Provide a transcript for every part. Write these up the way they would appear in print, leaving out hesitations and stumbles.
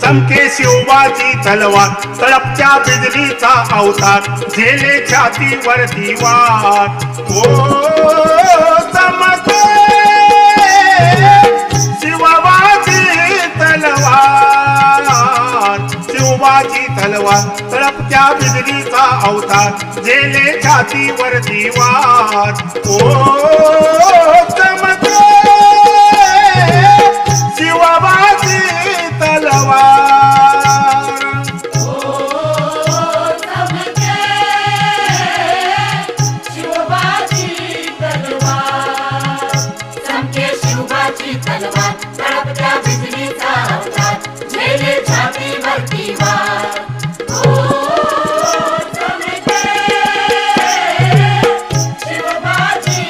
चमके शिवबाची तलवार, तळपत्या बिजलीचा अवतार, झेले छातीवर दिवार. ओ चमके शिवबाची तलवार, शिवबाची तलवार, तळपत्या बिजलीचा अवतार, झेले छातीवर दिवार. ओ चमके शिवबाची तलवार. तलवार तळपत्या बिजलीचा अवतार, झेले छातीवर दिवार. ओ चमके शिवबाची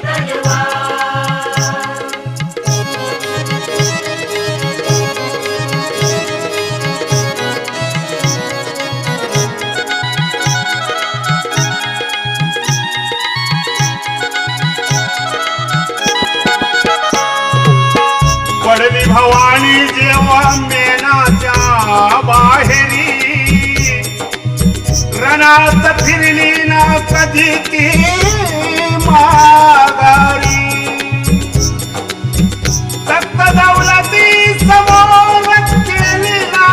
तलवार. पडली भवानी जेव्हा मेनाच्या बाहेरी, रणात फिरली ना कधी ती माघारी. तख्त दौलती समोर केली ना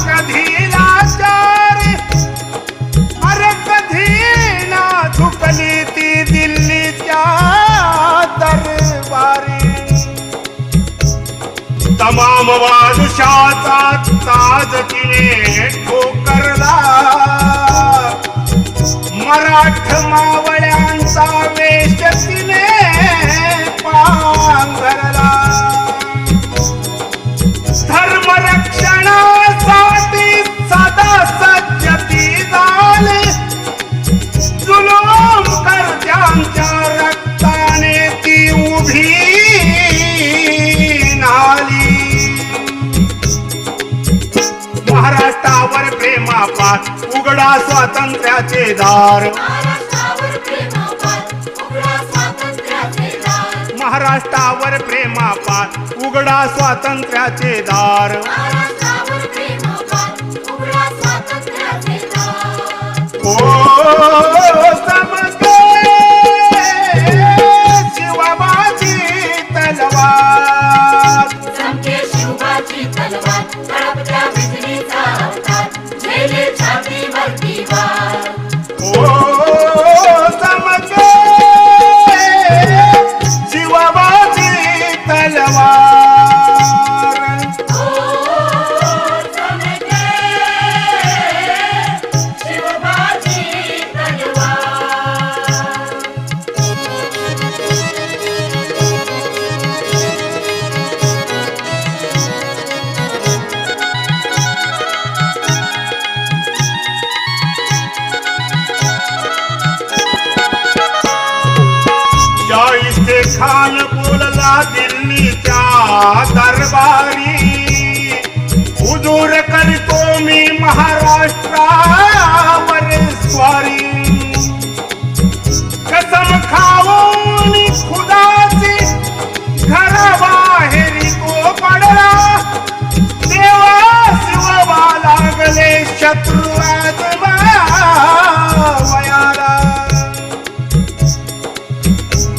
कधी लाचारी, अरे कधी ना झुकली ती दिल्लीच्या दरबारी. तमाम बादशाचा ताज तिने ठोकरला, मराठ मावळ्यांचा वेश तिने पांघरला. धर्मरक्षणासाठी सदा सज्ज ती झाली, जुलूम कर्त्यांच्या रक्ताने ती उभी नाली. महाराष्ट्रावर प्रेमापात उघडा स्वातंत्र्याचे दार, महाराष्ट्रावर प्रेमापात उघडा स्वातंत्र्याचे दार. महाराष्ट्रावर प्रेमापात उघडा स्वातंत्र्याचे दार. महाराष्ट्रावर प्रेमापात उघडा स्वातंत्र्याचे दार. ओ चमके शिवबाची तलवार, चमके शिवबाची तलवार, तळपत्या बिजलीचा अवतार, झेले छातीवर दिवार. ओ चमके शिवबाची तलवार. ओ चमके शिवबाची तलवार. शाहिस्ते खान बोलला दिल्लीच्या दरबारी, हुजूर करतो मी महाराष्ट्रावर स्वारी. कसम खाऊन खुदाची घराबाहेरी तो पडला, देवा शिवबा लागले शत्रू वयाला.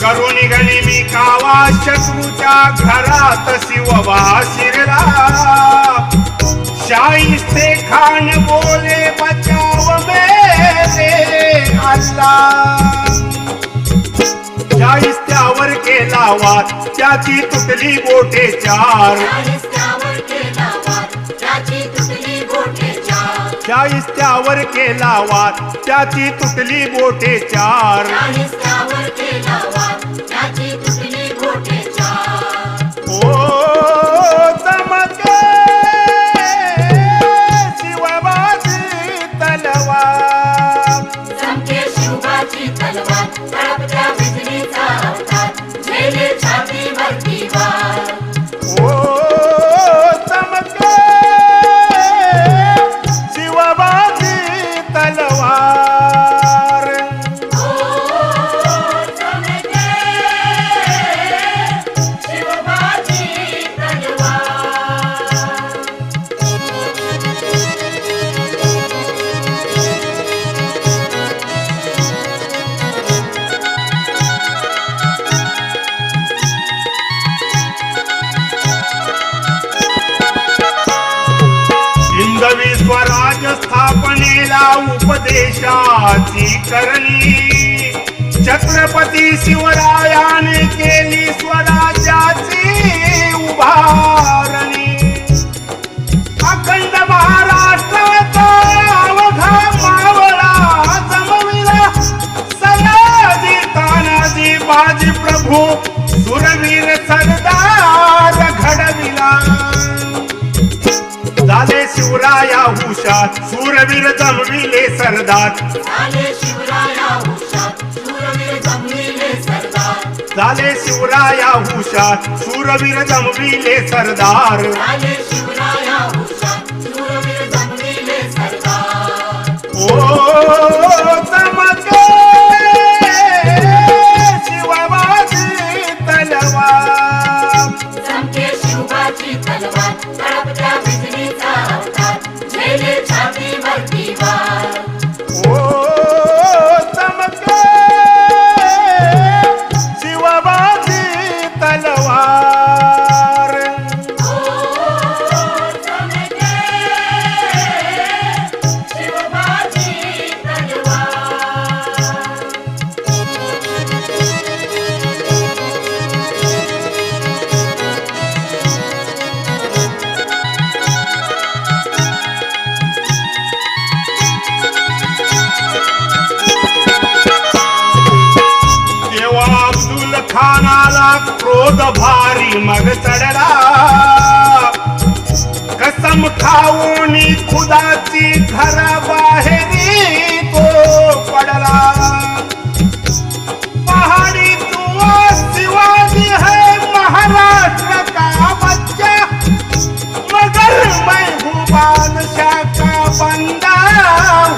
करून निघाली मी कावा शत्रूच्या घरात शिवबा शिरला. शाहिस्ते खान बोले बचाव मेरे अल्लाह. शाहिस्त्यावर केला वार, त्याची तुटली बोटे चार. शाहिस्त्यावर केला वार, त्याची तुटली बोटे चार. शाहिस्त्यावर केला वार, त्याची तुटली बोटे चार. शाहिस्त्यावर केला वार, त्याची तुटली बोटे चार. ओ चमके शिवबाची तलवार, चमके शिवबाची तलवार, तळपत्या बिजलीचा अवतार, झेले छातीवर दिवार. ओ चमके शिवबाची तलवार. ओ देशाची करणी छत्रपती शिवरायाने केली स्वराज्याची उभारणी अखंड महाराष्ट्राचा अवघा मावळा जमविला सयाजी तानाजी बाजी प्रभू सुरवीर सरदार घडविला झाले शिवराया हुशार सूरवीर जमविले सरदार झाले शिवराया हुशार शूरवीर जमविले सरदार झाले शिवराया हुशार सूरवीर जमविले सरदार झाले शिवराया हुशार शूरवीर जमविले सरदार ओ चमके शिवबाजी तलवार चमके शिवबाची तलवार तळपत्या बिजलीचा अवतार झेले छातीवरती वार ओ चमके शिवबाजी तलवार चमके शिवबाची तलवार तेव्हा अब्दुल खानाला क्रोध भारी मग चढला कसम खाऊन खुदाची घराबाहेरी तो पडला पहाड़ी तू शिवाजी है महाराष्ट्र का बच्चा मगर मैं हूँ बादशाह का बंदा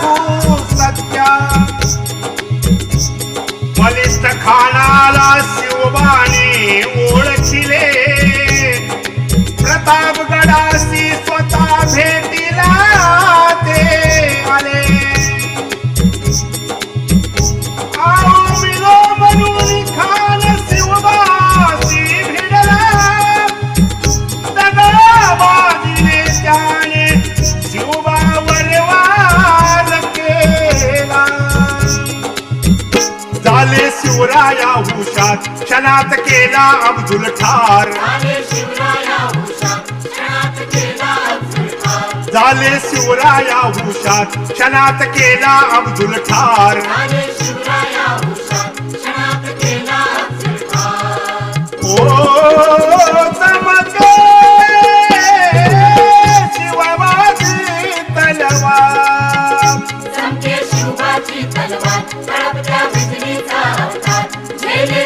हूँ सच्चा बलिष्ठ खानाला शिवबाने ओळखिले प्रतापगडाशी स्वतः भेटीला ते आले आओ मिलो म्हणून खान शिवबाशी भिडला दगडाबाजीने त्याने शिवबावर वार केला झाले शिवराया हुशार क्षणात केला अब्दुल ठार झाले शिवराया हुशार क्षणात केला अब्दुल ठार झाले शिवराया हुशार क्षणात केला अब्दुल ठार झाले शिवराया हुशार क्षणात केला अब्दुल ठार ओ चमके शिवबाजी तलवार चमके शिवबाची तलवार तळपत्या बिजलीचा अवतार झेले